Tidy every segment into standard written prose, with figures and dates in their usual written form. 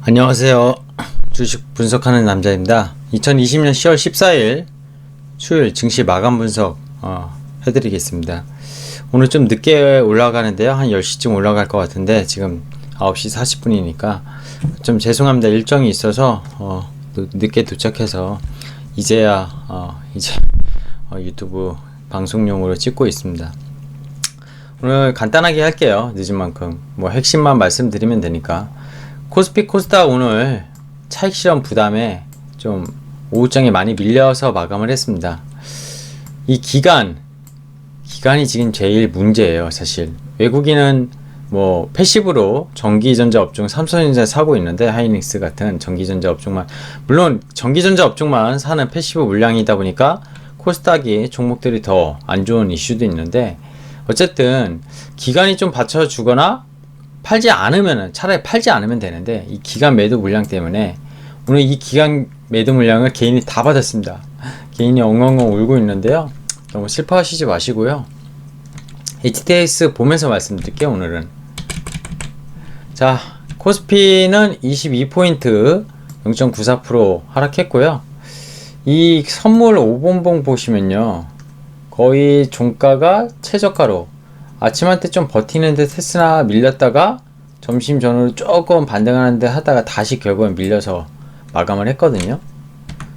안녕하세요. 주식 분석하는 남자입니다. 2020년 10월 14일 수요일 증시 마감 분석 해드리겠습니다. 오늘 좀 늦게 올라가는데요. 한 10시쯤 올라갈 것 같은데 지금 9시 40분이니까 좀 죄송합니다. 일정이 있어서 늦게 도착해서 이제야 유튜브 방송용으로 찍고 있습니다. 오늘 간단하게 할게요. 늦은 만큼 뭐 핵심만 말씀드리면 되니까. 코스피 코스닥 오늘 차익 실현 부담에 좀 오후장에 많이 밀려서 마감을 했습니다. 이 기간이 지금 제일 문제예요. 사실 외국인은 뭐 패시브로 전기전자 업종 삼성전자 사고 있는데, 하이닉스 같은 전기전자 업종만, 물론 전기전자 업종만 사는 패시브 물량이다 보니까 코스닥이 종목들이 더 안 좋은 이슈도 있는데, 어쨌든 기간이 좀 받쳐주거나 팔지 않으면은, 차라리 팔지 않으면 되는데, 이 기간 매도 물량 때문에 오늘 이 기간 매도 물량을 개인이 다 받았습니다. 개인이 엉엉엉 울고 있는데요. 너무 슬퍼하시지 마시고요. HTS 보면서 말씀드릴게요. 오늘은 자, 코스피는 22포인트 0.94% 하락했고요. 이 선물 5번봉 보시면요, 거의 종가가 최저가로 아침한테 좀 버티는 듯 했으나 밀렸다가 점심 전후로 조금 반등하는 듯 하다가 다시 결국은 밀려서 마감을 했거든요.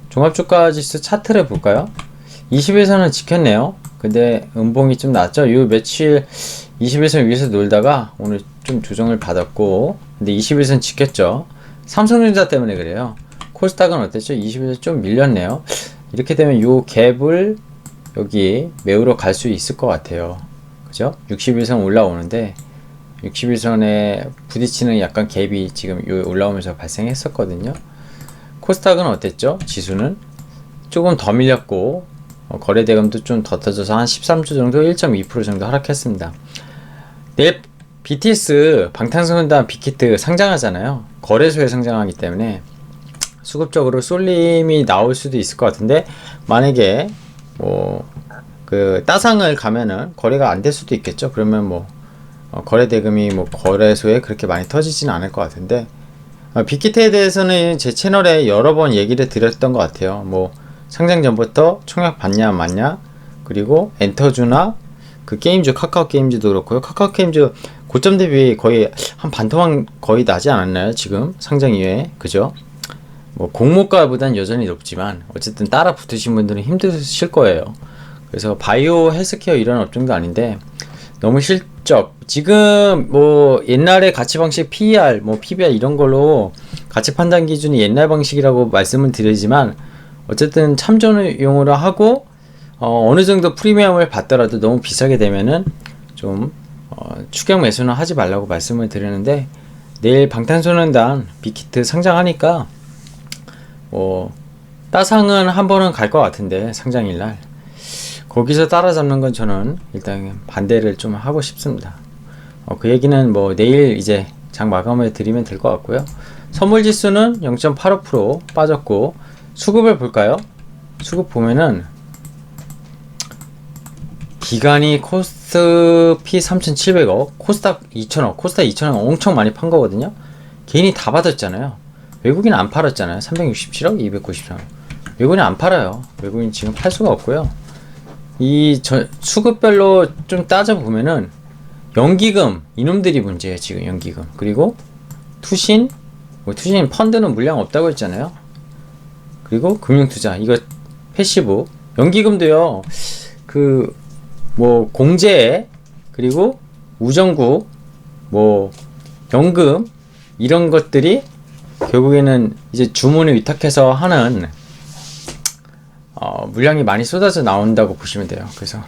종합주가지수 차트를 볼까요? 20에서는 지켰네요. 근데 음봉이 좀 났죠. 요 며칠 20에서 위에서 놀다가 오늘 좀 조정을 받았고, 근데 20에서는 지켰죠. 삼성전자 때문에 그래요. 코스닥은 어땠죠? 20에서 좀 밀렸네요. 이렇게 되면 요 갭을 여기 메우러 갈 수 있을 것 같아요. 그죠? 60일선 올라오는데 60일선에 부딪히는 약간 갭이 지금 요 올라오면서 발생했었거든요. 코스닥은 어땠죠? 지수는 조금 더 밀렸고, 거래대금도 좀 더 터져서 한 13주 정도 1.2% 정도 하락했습니다. 내일 BTS 방탄소년단 빅히트 상장하잖아요. 거래소에 상장하기 때문에 수급적으로 쏠림이 나올 수도 있을 것 같은데, 만약에 따상을 가면은 거래가 안 될 수도 있겠죠. 그러면 거래 대금이 거래소에 그렇게 많이 터지지는 않을 것 같은데, 빅히트에 대해서는 제 채널에 여러 번 얘기를 드렸던 것 같아요. 상장 전부터 청약 받냐 안 받냐, 그리고 엔터주나 그 게임주, 카카오 게임즈도 그렇고요. 카카오 게임즈 고점 대비 거의 한 반토막 거의 나지 않았나요? 지금 상장 이후에, 그죠? 공모가보단 여전히 높지만 어쨌든 따라 붙으신 분들은 힘드실 거예요. 그래서 바이오 헬스케어 이런 업종도 아닌데 너무 실적, 지금 옛날에 가치 방식 PER, PBR 이런 걸로 가치 판단 기준이 옛날 방식이라고 말씀을 드리지만, 어쨌든 참조용으로 하고 어느 정도 프리미엄을 받더라도 너무 비싸게 되면은 좀 추격 매수는 하지 말라고 말씀을 드리는데, 내일 방탄소년단 빅히트 상장하니까 따상은 한 번은 갈 것 같은데, 상장일날 거기서 따라잡는 건 저는 일단 반대를 좀 하고 싶습니다. 그 얘기는 내일 이제 장 마감을 드리면 될 것 같고요. 선물지수는 0.85% 빠졌고, 수급을 볼까요? 수급 보면은 기간이 코스피 3,700억, 코스닥 2,000억, 코스닥 2,000억 엄청 많이 판 거거든요. 개인이 다 받았잖아요. 외국인은 안 팔았잖아요. 367억, 293억. 외국인은 안 팔아요. 외국인 지금 팔 수가 없고요. 수급별로 좀 따져보면은 연기금, 이놈들이 문제예요. 지금 연기금. 그리고 투신, 투신 펀드는 물량 없다고 했잖아요. 그리고 금융투자, 이거 패시브. 연기금도요, 공제, 그리고 우정국, 연금, 이런 것들이 결국에는 이제 주문을 위탁해서 하는 물량이 많이 쏟아져 나온다고 보시면 돼요. 그래서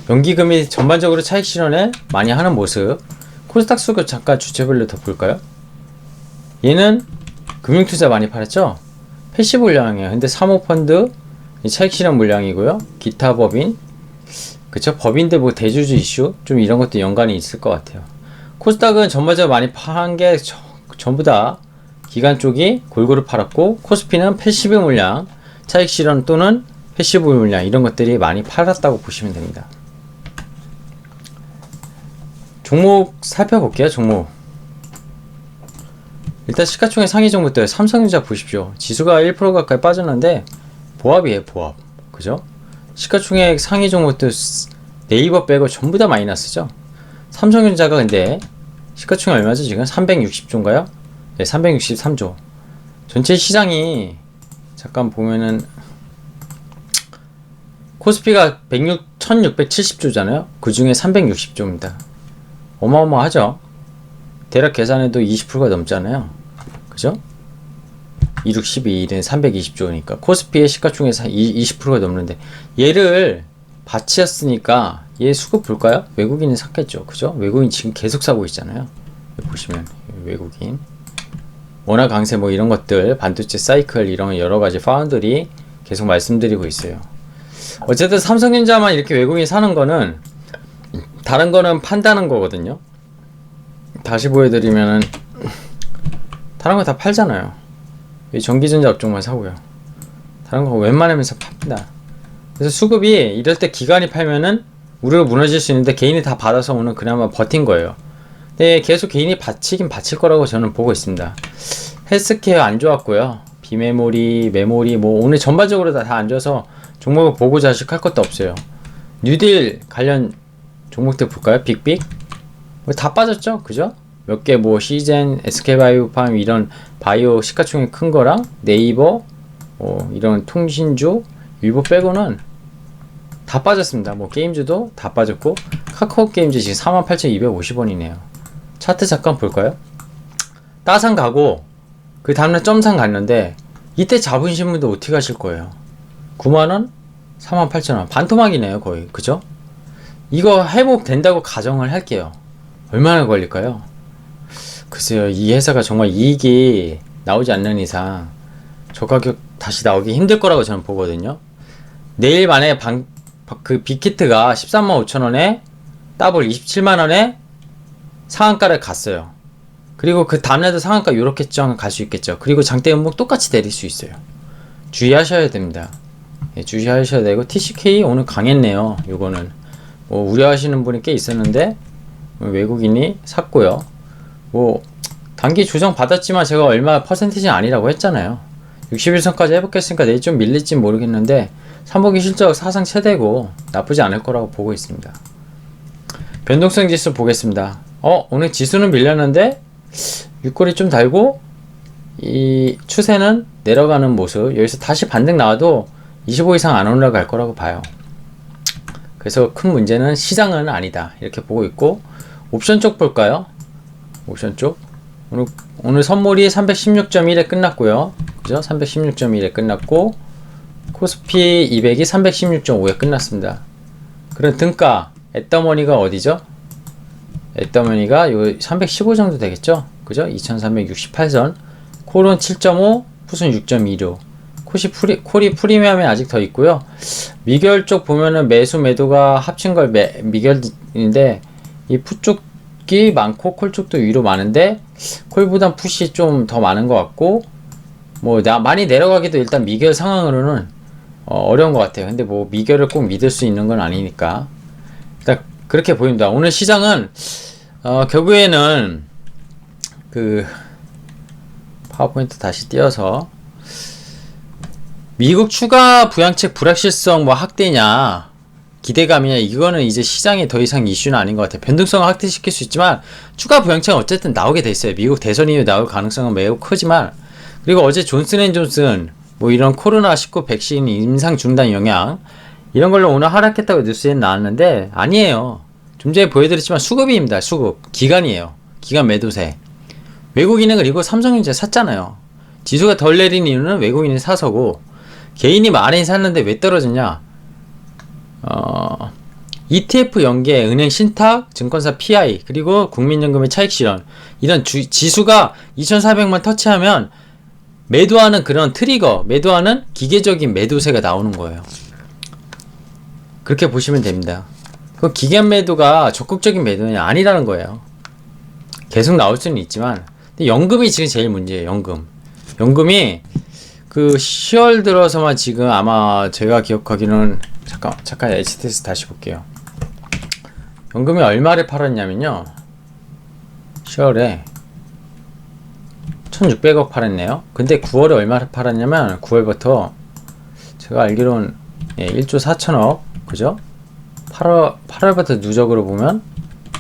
연기금이 전반적으로 차익 실현을 많이 하는 모습. 코스닥 수급 잠깐 주체별로 더 볼까요? 얘는 금융투자 많이 팔았죠? 패시브 물량이에요. 근데 사모펀드 차익 실현 물량이고요. 기타 법인, 그쵸? 법인들 대주주 이슈 좀 이런 것도 연관이 있을 것 같아요. 코스닥은 전반적으로 많이 판 게 전부 다 기간 쪽이 골고루 팔았고, 코스피는 패시브 물량, 차익 실현 또는 패시브 물량, 이런 것들이 많이 팔았다고 보시면 됩니다. 종목 살펴볼게요. 종목 일단 시가총액 상위 종목들 삼성전자 보십시오. 지수가 1% 가까이 빠졌는데 보합이에요, 보합. 그죠? 시가총액 상위 종목들 네이버 빼고 전부 다 마이너스죠. 삼성전자가 근데 시가총액 얼마죠? 지금 360조인가요? 네, 363조. 전체 시장이 잠깐 보면은 코스피가 1670조잖아요. 그 중에 360조입니다. 어마어마하죠. 대략 계산해도 20%가 넘잖아요. 그죠? 2, 6, 12, 1은 320조니까 코스피의 시가총액 20%가 넘는데 얘를 바치였으니까 얘 수급 볼까요? 외국인이 샀겠죠. 그죠? 외국인 지금 계속 사고 있잖아요. 보시면 외국인 원화 강세 뭐 이런 것들 반도체 사이클 이런 여러가지 파운드리 계속 말씀드리고 있어요. 어쨌든 삼성전자만 이렇게 외국인이 사는 거는 다른 거는 판다는 거거든요. 다시 보여드리면은 다른 거 다 팔잖아요. 전기전자 업종만 사고요. 다른 거 웬만하면 팝니다. 그래서 수급이 이럴 때 기관이 팔면은 우리가 무너질 수 있는데 개인이 다 받아서 오늘 그나마 버틴 거예요. 근데 계속 개인이 받치긴 받칠 거라고 저는 보고 있습니다. 헬스케어 안 좋았고요. 비메모리, 메모리 뭐 오늘 전반적으로 다 안 좋아서 종목을 보고 자식할 것도 없어요. 뉴딜 관련 종목들 볼까요? 빅빅 다 빠졌죠, 그죠? 몇 개 뭐 시젠, SK바이오팜 이런 바이오 시가총액 큰 거랑 네이버, 이런 통신주, 위보 빼고는 다 빠졌습니다. 뭐 게임주도 다 빠졌고 카카오 게임즈 지금 48,250원이네요. 차트 잠깐 볼까요? 따상 가고 그 다음날 점상 갔는데 이때 자부심 분들 어떻게 하실 거예요? 9만원? 48,000원 반토막이네요 거의. 그죠? 이거 회복된다고 가정을 할게요. 얼마나 걸릴까요? 글쎄요, 이 회사가 정말 이익이 나오지 않는 이상 저 가격 다시 나오기 힘들 거라고 저는 보거든요. 내일 만에 그 빅히트가 135,000원에 더블 27만원에 상한가를 갔어요. 그리고 그 다음날도 상한가 요렇게 갈 수 있겠죠. 그리고 장대 음목 똑같이 내릴 수 있어요. 주의하셔야 됩니다. 예, 주의하셔야 되고 TCK 오늘 강했네요. 요거는 뭐 우려하시는 분이 꽤 있었는데 외국인이 샀고요. 뭐 단기 조정 받았지만 제가 얼마 퍼센티지는 아니라고 했잖아요. 61선까지 회복했으니까 내일 좀 밀릴지 모르겠는데 3분기 실적 사상 최대고 나쁘지 않을 거라고 보고 있습니다. 변동성 지수 보겠습니다. 오늘 지수는 밀렸는데 윗골이 좀 달고 이 추세는 내려가는 모습. 여기서 다시 반등 나와도 25 이상 안 올라갈 거라고 봐요. 그래서 큰 문제는 시장은 아니다 이렇게 보고 있고, 옵션 쪽 볼까요? 옵션 쪽 오늘 선물이 316.1에 끝났고요. 그죠? 316.1에 끝났고 코스피 200이 316.5에 끝났습니다. 그럼 등가 앳더머니가 어디죠? 앳더머니가 요 315 정도 되겠죠? 그죠? 2368선 콜은 7.5 풋은 6.26 콜이 프리미엄이 아직 더 있고요. 미결 쪽 보면은 매수 매도가 합친 걸 미결인데 이 풋 쪽이 많고 콜 쪽도 위로 많은데 콜보단 풋이 좀 더 많은 것 같고, 뭐 많이 내려가기도 일단 미결 상황으로는 어려운 것 같아요. 근데 뭐 미결을 꼭 믿을 수 있는 건 아니니까 일단 그렇게 보입니다. 오늘 시장은 결국에는 그 파워포인트 다시 띄어서 미국 추가 부양책 불확실성 뭐 확대냐 기대감이냐, 이거는 이제 시장에 더 이상 이슈는 아닌 것 같아요. 변동성을 확대시킬 수 있지만 추가 부양책은 어쨌든 나오게 돼 있어요. 미국 대선이 나올 가능성은 매우 크지만, 그리고 어제 존슨앤존슨 뭐 이런 코로나19 백신 임상 중단 영향 이런 걸로 오늘 하락했다고 뉴스에 나왔는데 아니에요. 좀 전에 보여드렸지만 수급입니다. 수급 기간이에요. 기간 매도세. 외국인은 그리고 삼성전자 샀잖아요. 지수가 덜 내린 이유는 외국인이 사서고, 개인이 많이 샀는데 왜 떨어졌냐? ETF 연계, 은행 신탁, 증권사 PI, 그리고 국민연금의 차익 실현, 이런 지수가 2400만 터치하면 매도하는 그런 트리거, 매도하는 기계적인 매도세가 나오는 거예요. 그렇게 보시면 됩니다. 그 기간 매도가 적극적인 매도는 아니라는 거예요. 계속 나올 수는 있지만, 근데 연금이 지금 제일 문제예요. 연금이 그 10월 들어서만 지금 아마 제가 기억하기로는 잠깐 HTS 다시 볼게요. 연금이 얼마를 팔았냐면요, 10월에 1600억 팔았네요. 근데 9월에 얼마 팔았냐면 9월부터 제가 알기로는 1조 4천억 그죠? 8월부터 누적으로 보면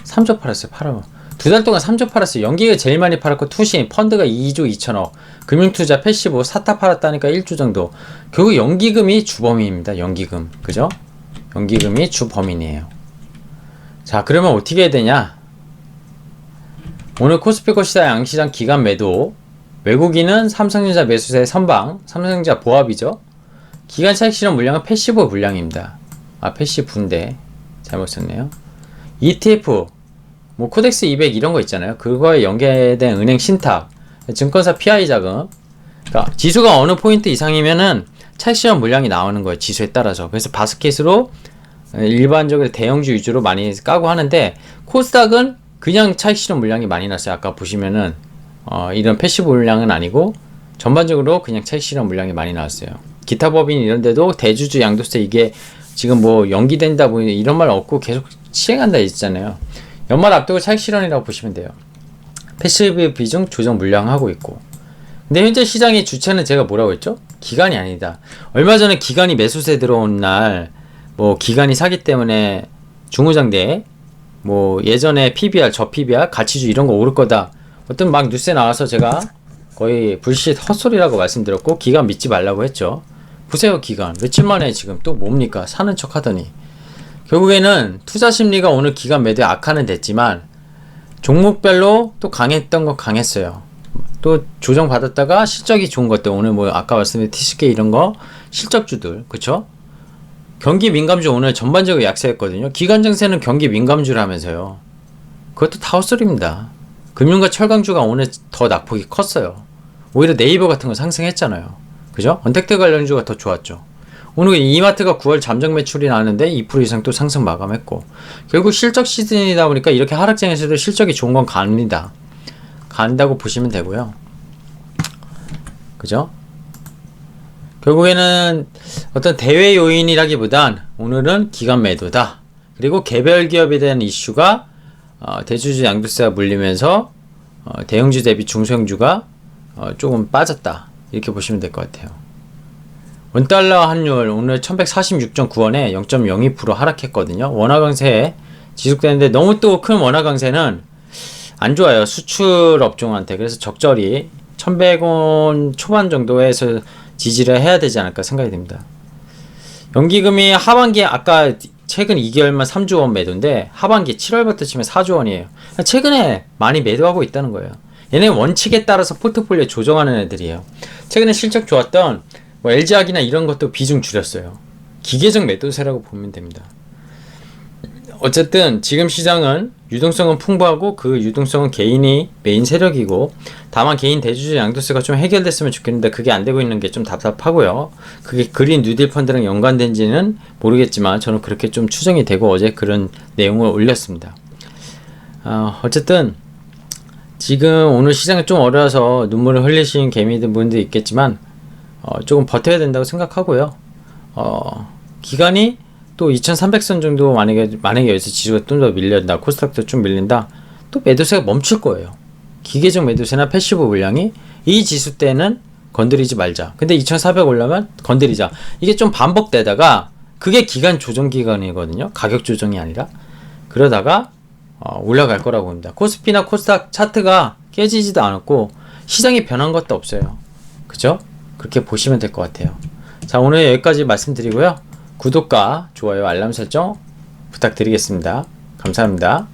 3조 팔았어요. 8월. 두 달 동안 3조 팔았어요. 연기가 제일 많이 팔았고 투신, 펀드가 2조 2천억, 금융투자, 패시브, 사타 팔았다니까 1조 정도. 결국 연기금이 주범인입니다. 연기금. 그죠? 연기금이 주범인이에요. 자, 그러면 어떻게 해야 되냐? 오늘 코스피 코스닥 양시장 기간 매도, 외국인은 삼성전자 매수세 선방, 삼성전자 보합이죠. 기간 차익 실현 물량은 패시브 물량입니다. 패시브인데 잘못 썼네요. ETF, 뭐 코덱스 200 이런 거 있잖아요. 그거에 연계된 은행 신탁, 증권사 PI 자금. 그러니까 지수가 어느 포인트 이상이면은 차익 실현 물량이 나오는 거예요. 지수에 따라서. 그래서 바스켓으로 일반적으로 대형주 위주로 많이 까고 하는데 코스닥은 그냥 차익 실현 물량이 많이 났어요. 아까 보시면은 이런 패시브 물량은 아니고 전반적으로 그냥 차익 실현 물량이 많이 나왔어요. 기타 법인 이런 데도 대주주 양도세 이게 지금 뭐 연기된다 뭐 이런 말 없고 계속 시행한다 있잖아요. 연말 앞두고 차익 실현이라고 보시면 돼요. 패시브 비중 조정 물량하고 있고. 근데 현재 시장의 주체는 제가 뭐라고 했죠? 기관이 아니다. 얼마 전에 기관이 매수세 들어온 날 뭐 기관이 사기 때문에 중후장대 뭐 예전에 PBR, 저 PBR, 가치주 이런 거 오를 거다. 어떤 막 뉴스에 나와서 제가 거의 불씨 헛소리라고 말씀드렸고 기관 믿지 말라고 했죠. 보세요 기관 며칠 만에 지금 또 뭡니까 사는 척 하더니 결국에는 투자 심리가 오늘 기관 매도에 악화는 됐지만 종목별로 또 강했던 거 강했어요. 또 조정 받았다가 실적이 좋은 것들 오늘 뭐 아까 말씀드린 TCK 이런 거 실적주들 그쵸? 경기 민감주 오늘 전반적으로 약세했거든요. 기관 증세는 경기 민감주라면서요. 그것도 다 헛소리입니다. 금융과 철강주가 오늘 더 낙폭이 컸어요. 오히려 네이버 같은 거 상승했잖아요. 그죠? 언택트 관련주가 더 좋았죠. 오늘 이마트가 9월 잠정 매출이 나왔는데 2% 이상 또 상승 마감했고 결국 실적 시즌이다 보니까 이렇게 하락장에서도 실적이 좋은 건 갑니다. 간다고 보시면 되고요. 그죠? 결국에는 어떤 대외 요인이라기보단 오늘은 기관 매도다. 그리고 개별 기업에 대한 이슈가 대주주 양도세가 물리면서 대형주 대비 중소형주가 조금 빠졌다. 이렇게 보시면 될 것 같아요. 원달러 환율 오늘 1146.9원에 0.02% 하락했거든요. 원화 강세 지속되는데 너무 또 큰 원화 강세는 안 좋아요. 수출 업종한테. 그래서 적절히 1100원 초반 정도에서 지지를 해야 되지 않을까 생각이 됩니다. 연기금이 하반기에 아까 최근 2개월만 3조 원 매도인데 하반기 7월부터 치면 4조 원이에요. 최근에 많이 매도하고 있다는 거예요. 얘네 원칙에 따라서 포트폴리오 조정하는 애들이에요. 최근에 실적 좋았던 뭐 LG화학이나 이런 것도 비중 줄였어요. 기계적 매도세라고 보면 됩니다. 어쨌든 지금 시장은 유동성은 풍부하고 그 유동성은 개인이 메인 세력이고 다만 개인 대주주 양도세가 좀 해결됐으면 좋겠는데 그게 안 되고 있는 게 좀 답답하고요. 그게 그린 뉴딜 펀드랑 연관된지는 모르겠지만 저는 그렇게 좀 추정이 되고 어제 그런 내용을 올렸습니다. 어쨌든 지금 오늘 시장이 좀 어려워서 눈물을 흘리신 개미들 분도 있겠지만 조금 버텨야 된다고 생각하고요. 기간이 또 2300선 정도 만약에 여기서 지수가 좀 더 밀린다, 코스닥도 좀 밀린다, 또 매도세가 멈출 거예요. 기계적 매도세나 패시브 물량이 이 지수 때는 건드리지 말자. 근데 2400 올라면 건드리자. 이게 좀 반복되다가 그게 기간 조정 기간이거든요. 가격 조정이 아니라. 그러다가 올라갈 거라고 봅니다. 코스피나 코스닥 차트가 깨지지도 않았고 시장이 변한 것도 없어요. 그죠? 그렇게 보시면 될 것 같아요. 자, 오늘 여기까지 말씀드리고요. 구독과 좋아요, 알람 설정 부탁드리겠습니다. 감사합니다.